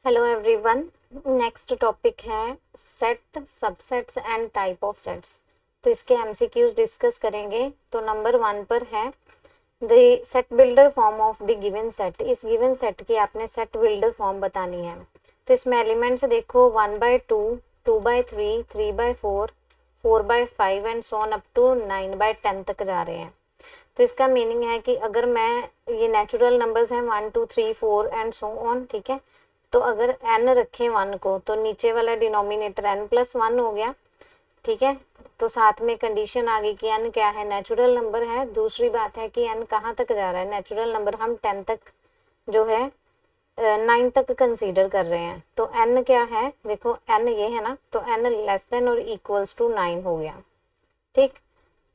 Hello everyone. Next topic है set, subsets and type of sets. तो इसके MCQs discuss करेंगे। तो नंबर 1 पर है the set builder form of the given set. इस गिवन सेट की आपने सेट बिल्डर फॉर्म बतानी है। तो इसमें एलिमेंट्स देखो 1/2, 2/3, 3/4, 4/5 and so on up to 9/10 तक जा रहे हैं। तो इसका मीनिंग है कि अगर मैं ये नेचुरल नंबर्स हैं 1 2 3 4 एंड सो ऑन, ठीक है। तो अगर n रखें 1 को तो नीचे वाला डिनोमिनेटर n+1 हो गया, ठीक है। तो साथ में कंडीशन आ गई कि n क्या है, नेचुरल नंबर है। दूसरी बात है कि n कहाँ तक जा रहा है, नेचुरल नंबर हम 10 तक जो है 9 तक कंसीडर कर रहे हैं। तो n क्या है, देखो n ये है ना, तो n लेस देन और इक्वल्स टू 9 हो गया, ठीक।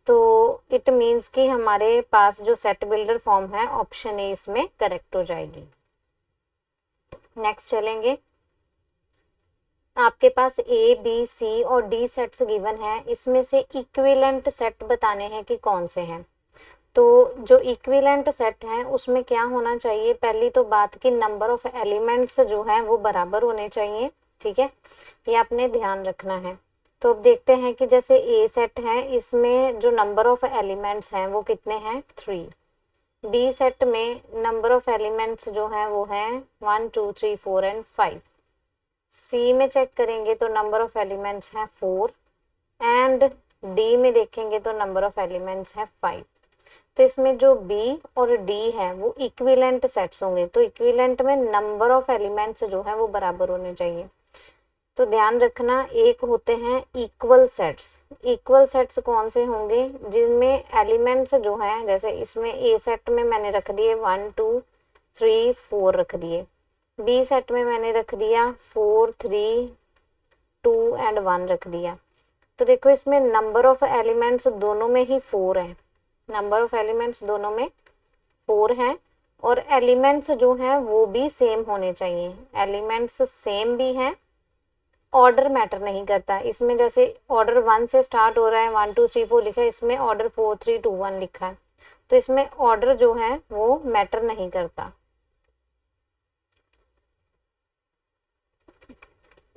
तो इट मीन्स कि हमारे पास जो सेट बिल्डर फॉर्म है ऑप्शन ए इसमें करेक्ट हो जाएगी। नेक्स्ट चलेंगे। आपके पास ए बी सी और डी सेट्स गिवन है, इसमें से इक्विवेलेंट सेट बताने हैं कि कौन से हैं। तो जो इक्विवेलेंट सेट है उसमें क्या होना चाहिए, पहली तो बात कि नंबर ऑफ एलिमेंट्स जो है वो बराबर होने चाहिए, ठीक है। ये आपने ध्यान रखना है। तो अब देखते हैं कि जैसे ए सेट है, इसमें जो नंबर ऑफ एलिमेंट्स हैं वो कितने हैं, 3। डी सेट में नंबर ऑफ एलिमेंट्स जो है वो है 1 2 3 4 एंड 5। सी में चेक करेंगे तो नंबर ऑफ एलिमेंट्स हैं 4 एंड डी में देखेंगे तो नंबर ऑफ एलिमेंट्स हैं 5। तो इसमें जो बी और डी है वो इक्विवेलेंट सेट्स होंगे। तो इक्विवेलेंट में नंबर ऑफ एलिमेंट्स जो है वो बराबर होने चाहिए। तो ध्यान रखना, एक होते हैं इक्वल सेट्स। इक्वल सेट्स कौन से होंगे, जिनमें एलिमेंट्स जो हैं, जैसे इसमें ए सेट में मैंने रख दिए 1 2 3 4 रख दिए, बी सेट में मैंने रख दिया 4 3 2 एंड 1 रख दिया। तो देखो इसमें नंबर ऑफ एलिमेंट्स दोनों में ही 4 है, नंबर ऑफ एलिमेंट्स दोनों में 4 है। और एलिमेंट्स जो हैं वो भी सेम होने चाहिए, एलिमेंट्स सेम भी हैं। ऑर्डर मैटर नहीं करता इसमें, जैसे ऑर्डर 1 से स्टार्ट हो रहा है, 1 2 3 4 लिखा है, इसमें ऑर्डर 4 3 2 1 लिखा है। तो इसमें ऑर्डर जो है वो मैटर नहीं करता,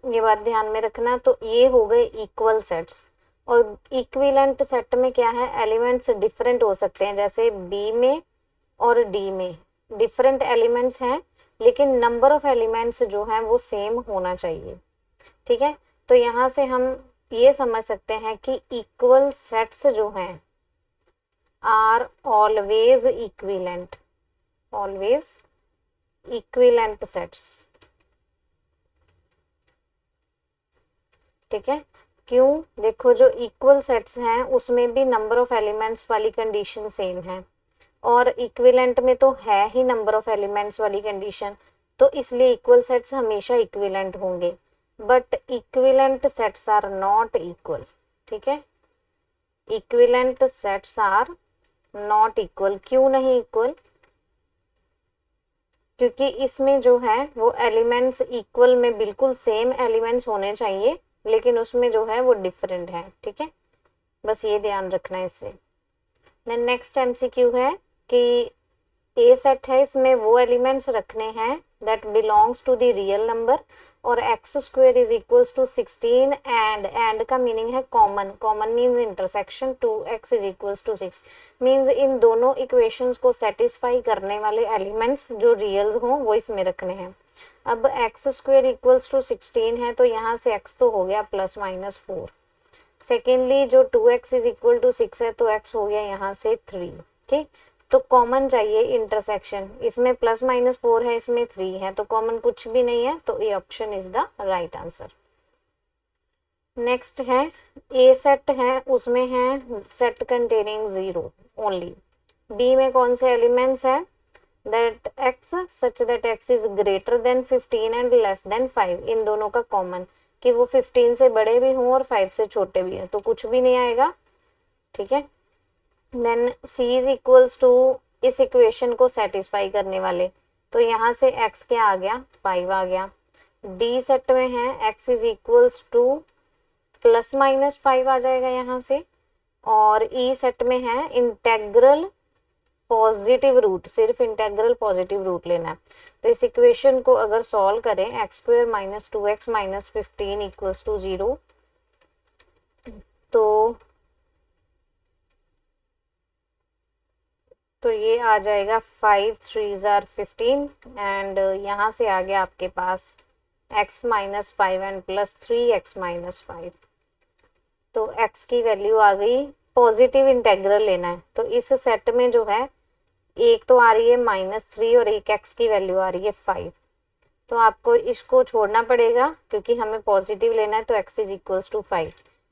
ये बात ध्यान में रखना। तो ये हो गए इक्वल सेट्स। और इक्विवेलेंट सेट में क्या है, एलिमेंट्स डिफरेंट हो सकते हैं, जैसे बी में और डी में डिफरेंट एलिमेंट्स हैं, लेकिन नंबर ऑफ एलिमेंट्स जो हैं वो सेम होना चाहिए, ठीक है। तो यहाँ से हम ये समझ सकते हैं कि इक्वल सेट्स जो हैं are always equivalent, always equivalent sets, ठीक है। क्यों, देखो जो इक्वल सेट्स हैं उसमें भी नंबर ऑफ एलिमेंट्स वाली कंडीशन सेम है, और इक्विवेलेंट में तो है ही नंबर ऑफ एलिमेंट्स वाली कंडीशन, तो इसलिए इक्वल सेट्स हमेशा इक्विवेलेंट होंगे। But equivalent sets are not equal, ठीक है। Equivalent sets are not equal. क्यों नहीं इक्वल, क्योंकि इसमें जो है वो एलिमेंट्स इक्वल में बिल्कुल सेम एलिमेंट्स होने चाहिए, लेकिन उसमें जो है वो डिफरेंट है, ठीक है। बस ये ध्यान रखना है इससे। देन नेक्स्ट एमसीक्यू है कि ए सेट है, इसमें वो एलिमेंट्स रखने हैं that belongs to the real number, और x square is equals to 16 and का मीनिंग है common, common means intersection, 2x is equals to 6 means इन दोनों इक्वेशंस को सेटिस्फाई करने वाले एलिमेंट्स जो रियल्स हों वो इसमें रखने हैं। अब एक्स स्क्वायर इक्वल्स टू 16 है, तो यहाँ से x तो हो गया +-4। सेकेंडली जो 2x इज इक्वल टू 6 है, तो x हो गया यहाँ से 3, ठीक। तो कॉमन चाहिए इंटरसेक्शन, इसमें +-4 है, इसमें 3 है, तो कॉमन कुछ भी नहीं है, तो A option is the right answer. Next है ए सेट है, उसमें है सेट कंटेनिंग 0 ओनली। बी में कौन से एलिमेंट्स है, that x such that x is greater than 15 and less than 5, इन दोनों का कॉमन कि वो 15 से बड़े भी हों और 5 से छोटे भी हैं, तो कुछ भी नहीं आएगा, ठीक है। Then c is equals to इस इक्वेशन को सेटिस्फाई करने वाले, तो यहाँ से x क्या आ गया, 5 आ गया। d सेट में है x इज इक्वल्स टू +-5 आ जाएगा यहाँ से, और e सेट में है इंटेग्रल पॉजिटिव रूट, सिर्फ इंटेग्रल पॉजिटिव रूट लेना है। तो इस इक्वेशन को अगर सॉल्व करें, x square minus 2x minus 15 equals to 0, तो ये आ जाएगा 5 3 जार 15 एंड यहाँ से आ गया आपके पास x minus 5 and plus 3x minus 5। तो x की वैल्यू आ गई, पॉजिटिव इंटेग्रल लेना है। तो इस सेट में जो है एक तो आ रही है -3 और एक x की वैल्यू आ रही है 5। तो आपको इसको छोड़ना पड़ेगा क्योंकि हमें पॉजिटिव लेना है, तो x इज इक्वल्स टू 5।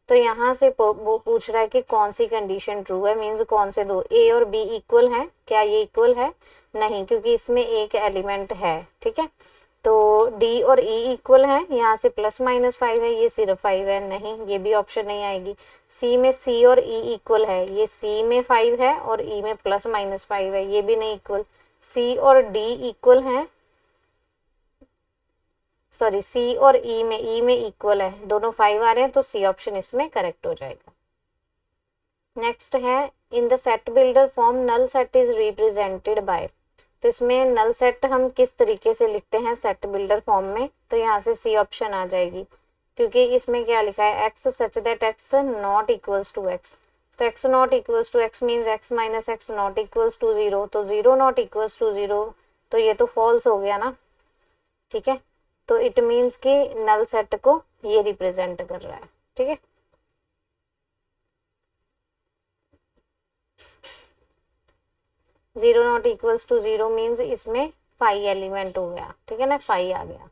तो यहाँ से वो पूछ रहा है कि कौन सी कंडीशन ट्रू है, मीन्स कौन से दो, a और b इक्वल है, क्या ये इक्वल है, नहीं, क्योंकि इसमें एक एलिमेंट है, ठीक है। तो d और e इक्वल है, यहाँ से प्लस माइनस 5 है, ये सिर्फ 5 है, नहीं, ये भी ऑप्शन नहीं आएगी। c में c और e इक्वल है, ये c में 5 है और e में प्लस माइनस 5 है, ये भी नहीं इक्वल। c और d इक्वल है, सॉरी c और e में इक्वल है, दोनों 5 आ रहे हैं, तो c ऑप्शन इसमें करेक्ट हो जाएगा। नेक्स्ट है, in the set builder form null set is represented by. तो इसमें नल सेट हम किस तरीके से लिखते हैं सेट बिल्डर फॉर्म में, तो यहाँ से सी ऑप्शन आ जाएगी, क्योंकि इसमें क्या लिखा है, x such that x not equals to x. तो x not equals to x means x minus x not equals to 0, तो 0 नॉट इक्वल्स टू 0, तो ये तो फॉल्स हो गया ना, ठीक है। तो इट मीन्स कि नल सेट को ये रिप्रेजेंट कर रहा है, ठीक है। Zero not equals to 0 means इसमें 5 एलिमेंट हो गया, ठीक है ना, 5 आ गया।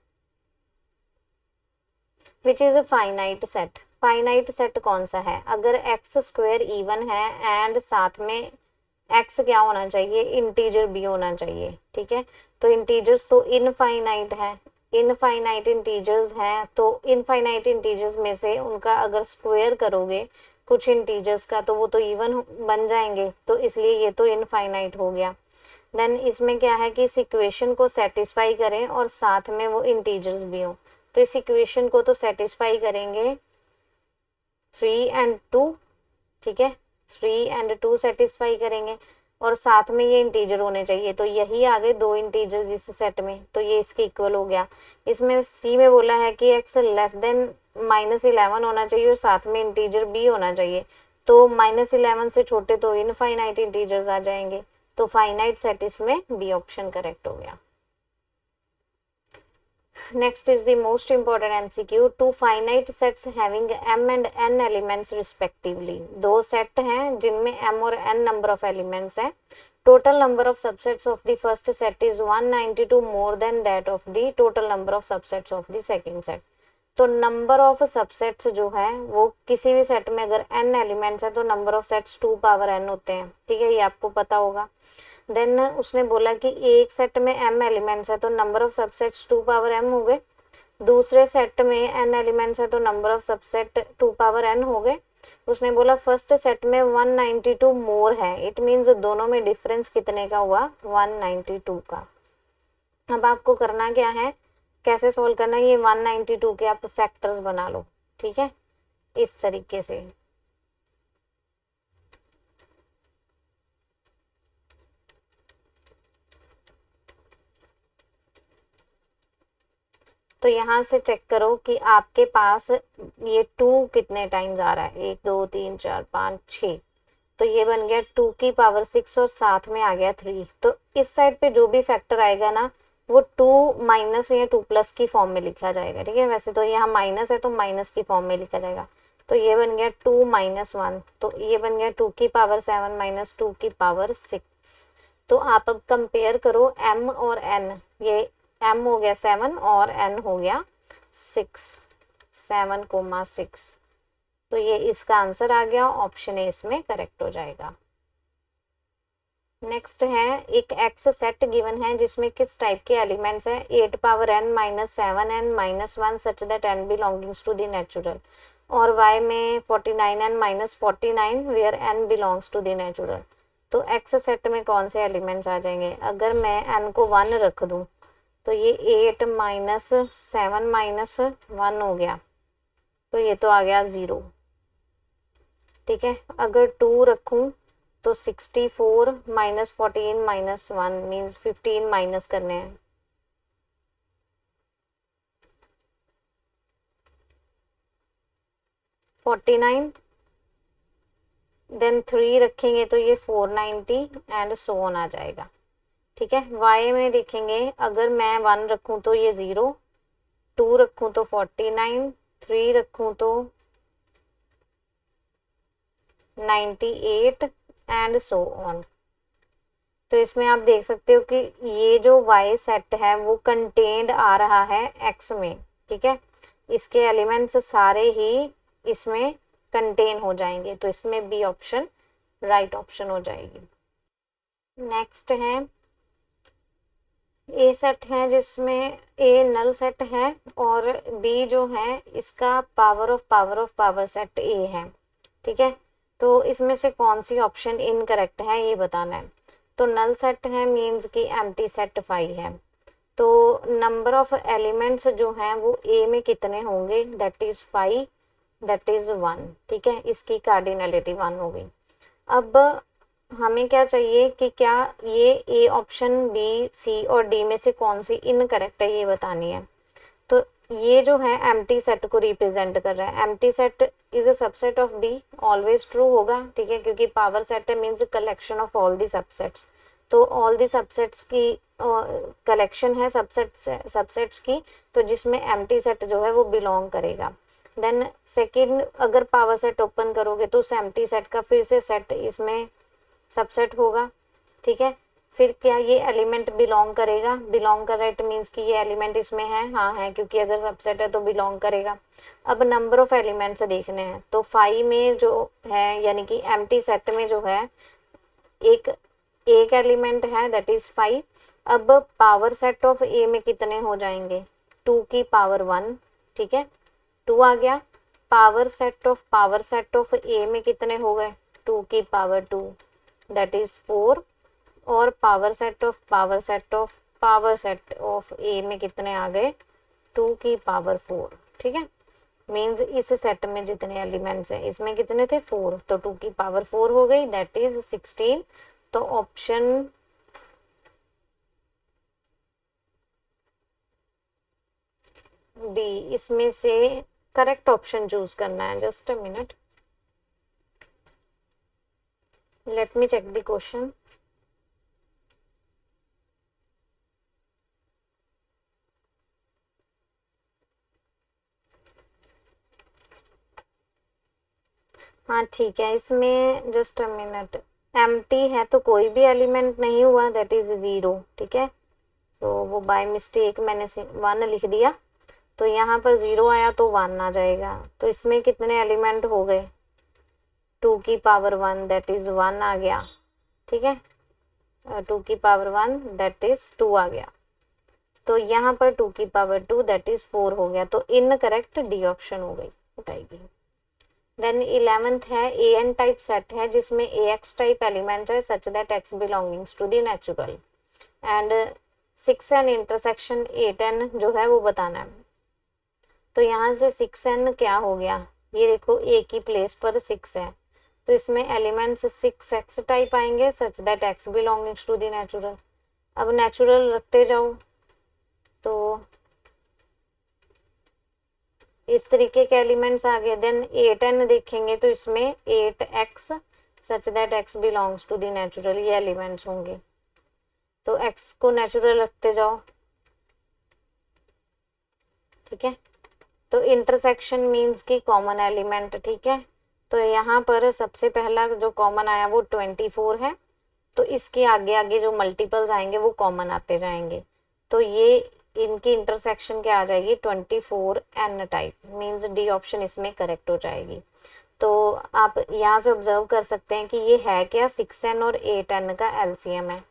Which is a finite set. Finite set कौन सा है, अगर एक्स स्क्वायर इवन है एंड साथ में एक्स क्या होना चाहिए, इंटीजर भी होना चाहिए, ठीक है। तो इंटीजर्स तो इनफाइनाइट है, इनफाइनाइट इंटीजर्स हैं, तो इनफाइनाइट इंटीजर्स में से उनका अगर स्क्वायर करोगे कुछ इंटीजर्स का, तो वो तो इवन बन जाएंगे, तो इसलिए ये तो इनफाइनाइट हो गया। देन इसमें क्या है कि इस इक्वेशन को सेटिस्फाई करें और साथ में वो इंटीजर्स भी हों। तो इस इक्वेशन को तो सेटिस्फाई करेंगे 3 एंड 2, ठीक है, 3 एंड 2 सेटिस्फाई करेंगे और साथ में ये इंटीजर होने चाहिए, तो यही आ गए 2 इंटीजर्स इस सेट में, तो ये इसके इक्वल हो गया। इसमें सी में बोला है कि एक्स लेस देन -11 होना चाहिए और साथ में इंटीजर भी होना चाहिए, तो -11 से छोटे तो इनफाइनाइट इंटीजर्स आ जाएंगे, तो फाइनाइट सेट इसमें बी ऑप्शन करेक्ट हो गया। Next is the most important MCQ. Two finite sets having m and n elements respectively. दो सेट हैं जिनमें m और n number of elements हैं. Total number of subsets of the first set is 192 more than that of the total number of subsets of the second set. तो number of subsets जो है वो किसी भी सेट में अगर n एलिमेंट्स है तो number of sets 2 power n होते हैं, ठीक है, ये आपको पता होगा। देन उसने बोला कि एक सेट में m एलिमेंट्स है तो number of subsets 2 power m हो गए, दूसरे सेट में n एलिमेंट्स है तो number of subset 2 power n हो गए। उसने बोला फर्स्ट सेट में 192 मोर है, इट मीन्स दोनों में डिफरेंस कितने का हुआ, 192 का। अब आपको करना क्या है, कैसे सोल्व करना है, ये 192 के आप फैक्टर्स बना लो, ठीक है, इस तरीके से। तो यहाँ से चेक करो कि आपके पास ये 2 कितने टाइम्स आ रहा है, 1 2 3 4 5 6, तो ये बन गया 2 की पावर 6 और साथ में आ गया 3। तो इस साइड पे जो भी फैक्टर आएगा ना वो 2 माइनस या 2 प्लस की फॉर्म में लिखा जाएगा, ठीक है। वैसे तो यहाँ माइनस है तो माइनस की फॉर्म में लिखा जाएगा, तो ये बन गया 2 माइनस 1, तो ये बन गया 2 की पावर 7 माइनस 2 की पावर 6। तो आप अब कंपेयर करो m और n, ये m हो गया 7 और n हो गया 6, 7,6, तो ये इसका आंसर आ गया, ऑप्शन ए इसमें करेक्ट हो जाएगा। नेक्स्ट है, एक एक्स सेट गिवन है जिसमें किस टाइप के एलिमेंट्स हैं, 8 power n minus 7n minus 1 such that n belongings to the natural, और y में 49n minus 49 where n belongs to the natural. तो एक्स सेट में कौन से एलिमेंट्स आ जाएंगे, अगर मैं n को 1 रख दूं तो ये 8 माइनस 7 माइनस 1 हो गया, तो ये तो आ गया 0, ठीक है। अगर 2 रखूं तो 64 माइनस 14 माइनस 1 मीन्स 15 माइनस करने हैं। $49, देन 3 रखेंगे तो ये 490 एंड सो ऑन आ जाएगा। ठीक है, y में देखेंगे अगर मैं 1 रखूं तो ये 0, 2 रखूं तो 49, 3 रखूं तो 98 एंड सो ऑन। तो इसमें आप देख सकते हो कि ये जो y सेट है वो कंटेन्ड आ रहा है x में। ठीक है, इसके एलिमेंट्स सारे ही इसमें कंटेन हो जाएंगे, तो इसमें बी ऑप्शन राइट ऑप्शन हो जाएगी। नेक्स्ट है ए सेट है जिसमें ए नल सेट है और बी जो है इसका पावर ऑफ पावर सेट ए है। ठीक है, तो इसमें से कौन सी ऑप्शन इनकरेक्ट है ये बताना है। तो नल सेट है मीन्स कि एम्प्टी सेट 5 है, तो नंबर ऑफ एलिमेंट्स जो हैं वो ए में कितने होंगे, दैट इज 5, दैट इज 1। ठीक है, इसकी कार्डिनलिटी 1 हो गई। अब हमें क्या चाहिए कि क्या ये ए ऑप्शन बी सी और डी में से कौन सी इनकरेक्ट है ये बतानी है। तो ये जो है एम्प्टी सेट को रिप्रेजेंट कर रहा है। Empty set is a subset of B, always true होगा। ठीक है, क्योंकि पावर सेट है means collection of all the subsets, तो ऑल दी सबसेट्स की कलेक्शन है सबसेट्स की, तो जिसमें एम्प्टी सेट जो है वो बिलोंग करेगा। देन सेकंड, अगर पावर सेट ओपन करोगे तो उस एम्प्टी सेट का फिर से सेट इसमें सबसेट होगा। ठीक है, फिर क्या ये एलिमेंट बिलोंग करेगा, बिलोंग कर रहा है, इट मीन्स कि ये एलिमेंट इसमें है, हाँ है, क्योंकि अगर सबसेट है तो बिलोंग करेगा। अब नंबर ऑफ एलिमेंट्स देखने हैं, तो 5 में जो है यानी कि एम्प्टी सेट में जो है एक एक एलिमेंट है दैट इज 5। अब पावर सेट ऑफ ए में कितने हो जाएंगे, 2 की पावर 1। ठीक है, 2 आ गया। पावर सेट ऑफ ए में कितने हो गए, 2 की पावर 2 दैट इज 4। और पावर सेट ऑफ ए में कितने आ गए, 2 की पावर 4। ठीक है, मीन्स इस सेट में जितने एलिमेंट्स हैं इसमें कितने थे, 4, तो 2 की पावर 4 हो गई दैट इज 16। तो ऑप्शन डी इसमें से करेक्ट ऑप्शन चूज करना है। Just a minute, let me check the question. हाँ ठीक है, इसमें जस्ट अ मिनट, एम्प्टी है तो कोई भी एलिमेंट नहीं हुआ दैट इज 0। ठीक है, तो वो बाय मिस्टेक मैंने 1 लिख दिया, तो यहाँ पर 0 आया तो 1 आ जाएगा। तो इसमें कितने एलिमेंट हो गए, 2 की पावर 1 दैट इज 1 आ गया। ठीक है, 2 की पावर 1 दैट इज 2 आ गया। तो यहाँ पर 2 की पावर 2 दैट इज 4 हो गया, तो इनकरेक्ट डी ऑप्शन हो गई, उठाएगी। देन 11th है ए एन टाइप सेट है जिसमें ए एक्स टाइप एलिमेंट है such that x belongings to the natural and 6n intersection 8n जो है वो बताना है। तो यहाँ से 6n क्या हो गया, ये देखो ए की प्लेस पर 6 है, तो इसमें एलिमेंट्स 6x टाइप आएंगे such that x belongings to the natural. अब नेचुरल रखते जाओ तो इस तरीके के एलिमेंट्स आ गए। देन 8n देखेंगे तो इसमें 8x such that x belongs to the natural, ये एलिमेंट्स होंगे, तो x को नेचुरल रखते जाओ। ठीक है, तो इंटरसेक्शन मीन्स की कॉमन एलिमेंट। ठीक है, तो यहाँ पर सबसे पहला जो कॉमन आया वो 24 है, तो इसके आगे आगे जो मल्टीपल्स आएंगे वो कॉमन आते जाएंगे, तो ये इनकी इंटरसेक्शन क्या आ जाएगी, 24n type, means D option इसमें करेक्ट हो जाएगी। तो आप यहाँ से ऑब्जर्व कर सकते हैं कि ये है क्या, 6n और 8n का एलसीएम है।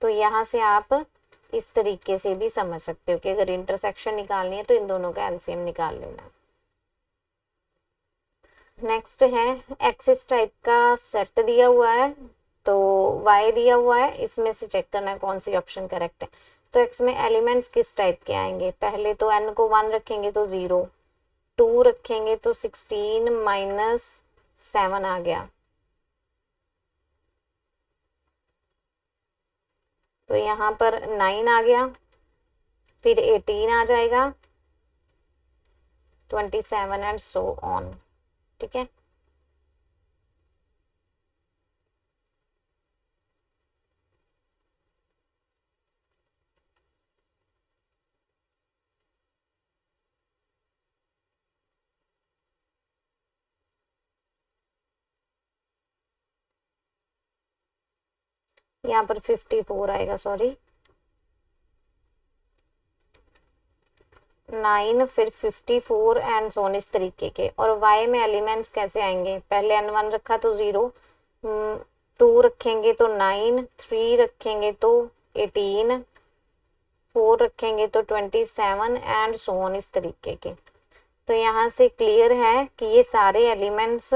तो यहाँ से आप इस तरीके से भी समझ सकते हो कि अगर इंटरसेक्शन निकालनी है तो इन दोनों का एलसीएम निकाल लेना। नेक्स्ट है एक्सिस टाइप का सेट दिया हुआ है, तो y दिया हुआ है, इसमें से चेक करना है कौन सी ऑप्शन करेक्ट है। तो x में एलिमेंट्स किस टाइप के आएंगे, पहले तो n को 1 रखेंगे तो 0, 2 रखेंगे तो 16 माइनस 7 आ गया। तो यहाँ पर 9 आ गया, फिर 18 आ जाएगा, 27 एंड सो ऑन। ठीक है, यहाँ पर 54 आएगा, सॉरी 9 फिर 54 एंड सोन इस तरीके के। और y में एलिमेंट्स कैसे आएंगे, पहले n1 रखा तो 0, 2 रखेंगे तो 9, 3 रखेंगे तो 18, 4 रखेंगे तो 27 एंड सोन इस तरीके के। तो यहाँ से क्लियर है कि ये सारे एलिमेंट्स,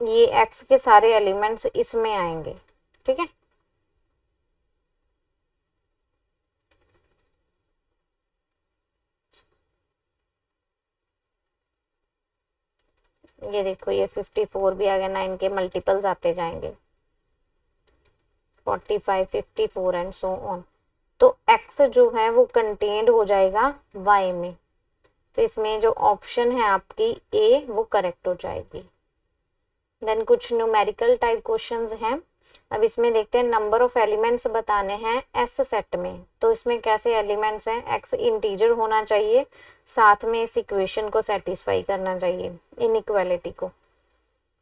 ये x के सारे एलिमेंट्स इसमें आएंगे। ठीक है, ये देखो ये 54 भी आ गया, 9 के मल्टीपल्स आते जाएंगे, 45, 54 एंड सो ऑन। तो x जो है वो कंटेन्ड हो जाएगा y में, तो इसमें जो ऑप्शन है आपकी ए वो करेक्ट हो जाएगी। देन कुछ न्यूमेरिकल टाइप क्वेश्चंस हैं। अब इसमें देखते हैं नंबर ऑफ एलिमेंट्स बताने हैं एस सेट में। तो इसमें कैसे एलिमेंट्स हैं, एक्स इंटीजर होना चाहिए, साथ में इस इक्वेशन को सेटिस्फाई करना चाहिए, इनइक्वालिटी को।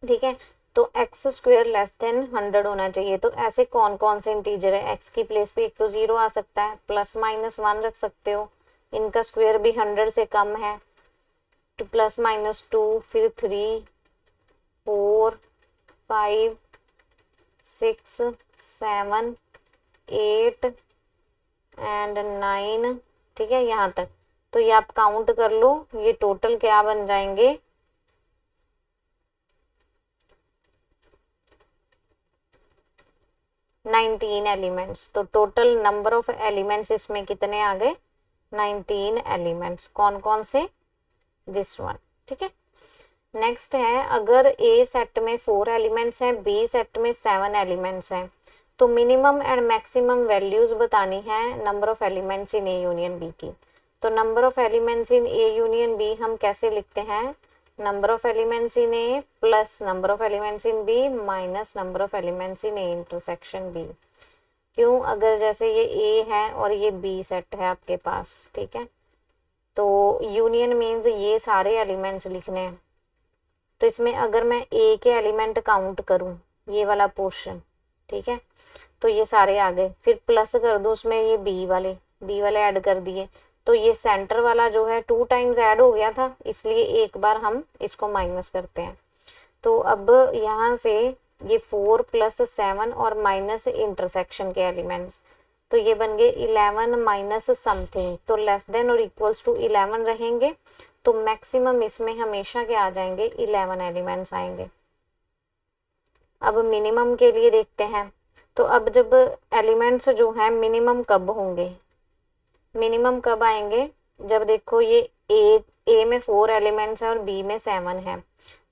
ठीक है, तो एक्स स्क्वायर लेस देन 100 होना चाहिए। तो ऐसे कौन कौन से इंटीजर है, एक्स की प्लेस पे एक तो 0 आ सकता है, प्लस माइनस 1 रख सकते हो, इनका स्क्वायर भी 100 से कम है, तो प्लस माइनस 2, फिर 3, 4, 5, 6, 7, 8 एंड 9। ठीक है, यहाँ तक। तो ये आप काउंट कर लो, ये टोटल क्या बन जाएंगे, 19 एलिमेंट्स। तो टोटल नंबर ऑफ एलिमेंट्स इसमें कितने आ गए, 19 एलिमेंट्स। कौन कौन से, दिस वन। ठीक है, नेक्स्ट है, अगर ए सेट में 4 एलिमेंट्स हैं, बी सेट में 7 एलिमेंट्स हैं, तो मिनिमम एंड मैक्सिमम वैल्यूज बतानी है number of elements in A union B की। तो number of elements in A union B हम कैसे लिखते हैं, number of elements in A plus number of elements in B minus number of elements in A intersection B. क्यों, अगर जैसे ये ए है और ये बी सेट है आपके पास, ठीक है, तो यूनियन मीन्स ये सारे एलिमेंट्स लिखने हैं। तो इसमें अगर मैं ए के एलिमेंट काउंट करूं, ये वाला पोर्शन, ठीक है, तो ये सारे आ गए, फिर प्लस कर दूं उसमें ये बी वाले ऐड कर दिए, तो ये सेंटर वाला जो है 2 टाइम्स ऐड हो गया था, इसलिए एक बार हम इसको माइनस करते हैं। तो अब यहाँ से ये 4 प्लस 7 और माइनस इंटरसेक्शन के एलिमेंट्स, तो ये बन गए 11 माइनस समथिंग, तो लेस देन और इक्वल्स टू 11 रहेंगे। तो मैक्सिमम इसमें हमेशा क्या आ जाएंगे, 11 एलिमेंट्स आएंगे। अब मिनिमम के लिए देखते हैं। तो अब जब एलिमेंट्स जो हैं मिनिमम कब होंगे, मिनिमम कब आएंगे, जब देखो ये ए में 4 एलिमेंट्स हैं और बी में 7 है।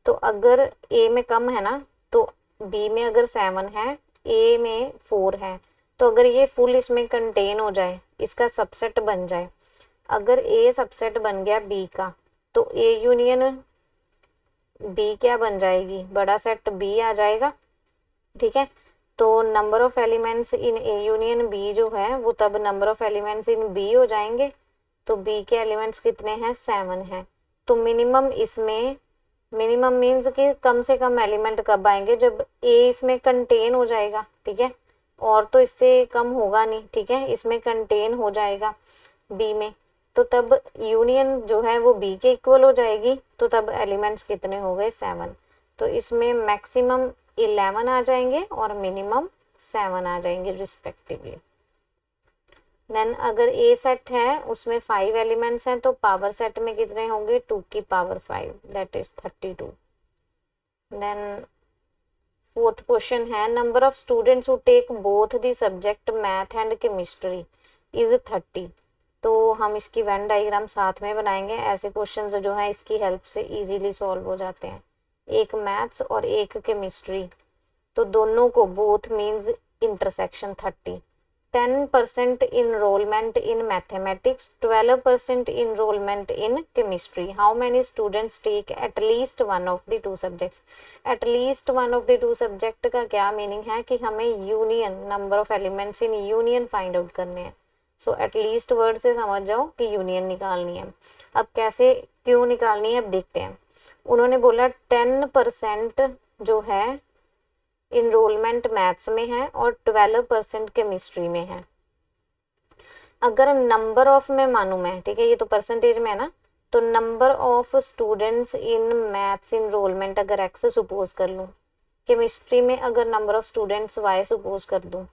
तो अगर ए में कम है ना, तो बी में अगर 7 है, ए में 4 है, तो अगर ये फुल इसमें कंटेन हो जाए, इसका सबसेट बन जाए, अगर ए सबसेट बन गया बी का, तो ए यूनियन बी क्या बन जाएगी, बड़ा सेट बी आ जाएगा। ठीक है, तो number of elements in A union B जो है वो तब number of elements in B हो जाएंगे। तो बी के एलिमेंट्स कितने हैं, 7 हैं। तो मिनिमम इसमें, मिनिमम मीन्स कि कम से कम एलिमेंट कब आएंगे, जब ए इसमें कंटेन हो जाएगा। ठीक है, और तो इससे कम होगा नहीं। ठीक है, इसमें कंटेन हो जाएगा बी में, तो तब यूनियन जो है वो बी के इक्वल हो जाएगी, तो तब एलिमेंट्स कितने हो गए, 7। तो इसमें मैक्सिमम 11 आ जाएंगे और मिनिमम 7 आ जाएंगे रिस्पेक्टिवली। देन अगर ए सेट है उसमें 5 एलिमेंट्स हैं, तो पावर सेट में कितने होंगे, 2 की power 5 that is 32। Then fourth question है, number of students who take both the subject math and chemistry is 30। तो हम इसकी वेन डायग्राम साथ में बनाएंगे। ऐसे क्वेश्चंस जो है इसकी हेल्प से इजीली सॉल्व हो जाते हैं। एक मैथ्स और एक केमिस्ट्री, तो दोनों को, both means intersection 30. 10% enrollment in mathematics, 12% enrollment in chemistry. How many students take at least one of the two subjects? At least one of the two subject का क्या मीनिंग है कि हमें union, number of elements in union find out करने हैं. So at least word से समझ जाओ कि यूनियन निकालनी है. अब कैसे क्यों निकालनी है अब देखते हैं. उन्होंने बोला 10% जो है इनरोलमेंट मैथ्स में है और 12% केमिस्ट्री में है. अगर नंबर ऑफ में मानूं मैं, ठीक है, ये तो परसेंटेज में है ना, तो number of students in maths enrollment अगर एक्स सपोज कर लूँ, केमिस्ट्री में अगर number of students y suppose कर दूँ,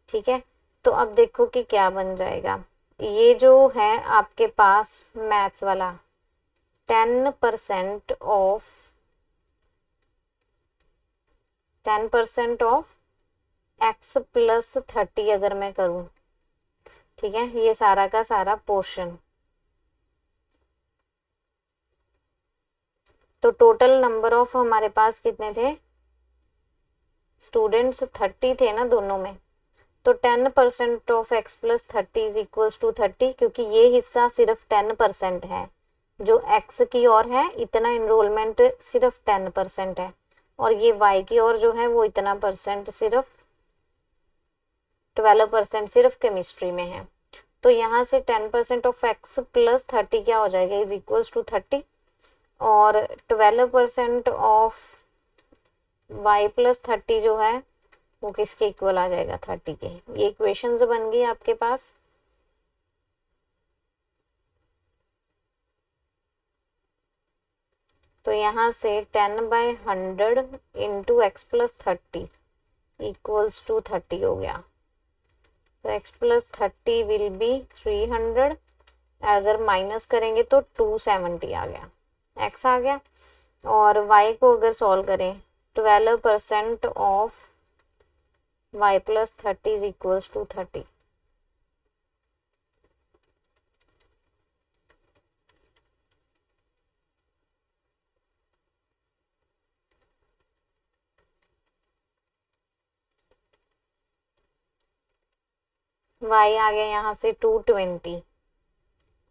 ठीक है, तो अब देखो कि क्या बन जाएगा. ये जो है आपके पास मैथ्स वाला 10% ऑफ x प्लस 30 अगर मैं करूं, ठीक है, ये सारा का सारा पोर्शन, तो टोटल नंबर ऑफ हमारे पास कितने थे स्टूडेंट्स? 30 थे ना दोनों में. तो 10% of x plus 30 is equals to 30, क्योंकि ये हिस्सा सिर्फ 10% है, जो x की ओर है इतना इनरोलमेंट सिर्फ 10% है, और ये y की ओर जो है वो इतना परसेंट सिर्फ 12% सिर्फ केमिस्ट्री में है. तो यहाँ से 10% ऑफ x प्लस 30 क्या हो जाएगा? इज इक्वल्स टू 30, और 12% ऑफ y प्लस 30 जो है वो किसके इक्वल आ जाएगा? 30 के. ये इक्वेशंस बन गई आपके पास. तो यहाँ से 10/100 into x plus 30 equals to 30 हो गया. तो x प्लस 30 विल बी 300, अगर माइनस करेंगे तो 270 आ गया, x आ गया. और y को अगर सॉल्व करें, 12% of y plus 30 is equals to 30. y आ गया यहाँ से 220.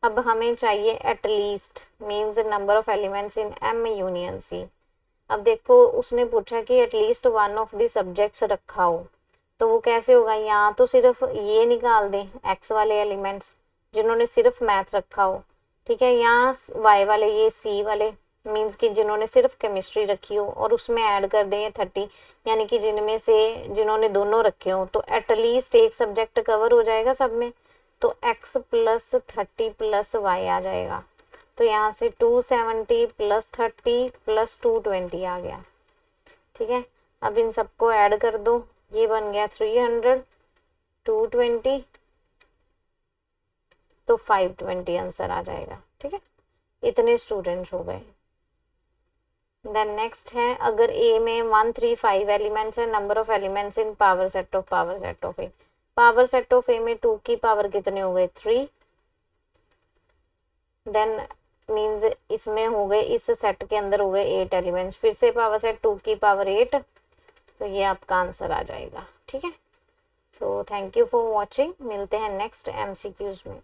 अब हमें चाहिए at least, means number of elements in m union c. अब देखो उसने पूछा कि at least one of the subjects रखा हो, तो वो कैसे होगा? यहाँ तो सिर्फ ये निकाल दें x वाले एलिमेंट्स जिन्होंने सिर्फ मैथ रखा हो, ठीक है, यहाँ y वाले, ये c वाले मीन्स कि जिन्होंने सिर्फ केमिस्ट्री रखी हो, और उसमें ऐड कर दें ये 30, यानी कि जिनमें से जिन्होंने दोनों रखे हो, तो एटलीस्ट एक सब्जेक्ट कवर हो जाएगा सब में. तो x प्लस 30 प्लस y आ जाएगा. तो यहाँ से 270 प्लस 30 प्लस 220 आ गया, ठीक है. अब इन सबको ऐड कर दो, ये बन गया 300, 220, तो 520 आंसर आ जाएगा, ठीक है. इतने स्टूडेंट्स हो गए. देन नेक्स्ट है, अगर A में 135 एलिमेंट्स है, number of elements in power set of A. Power set of A में 2 की पावर कितने हो गए? 3. देन मीन्स इसमें हो गए, इस सेट के अंदर हो गए 8 एलिमेंट्स, फिर से पावर सेट 2 की पावर 8, तो ये आपका आंसर आ जाएगा, ठीक है. So thank you for watching. मिलते हैं नेक्स्ट MCQs में.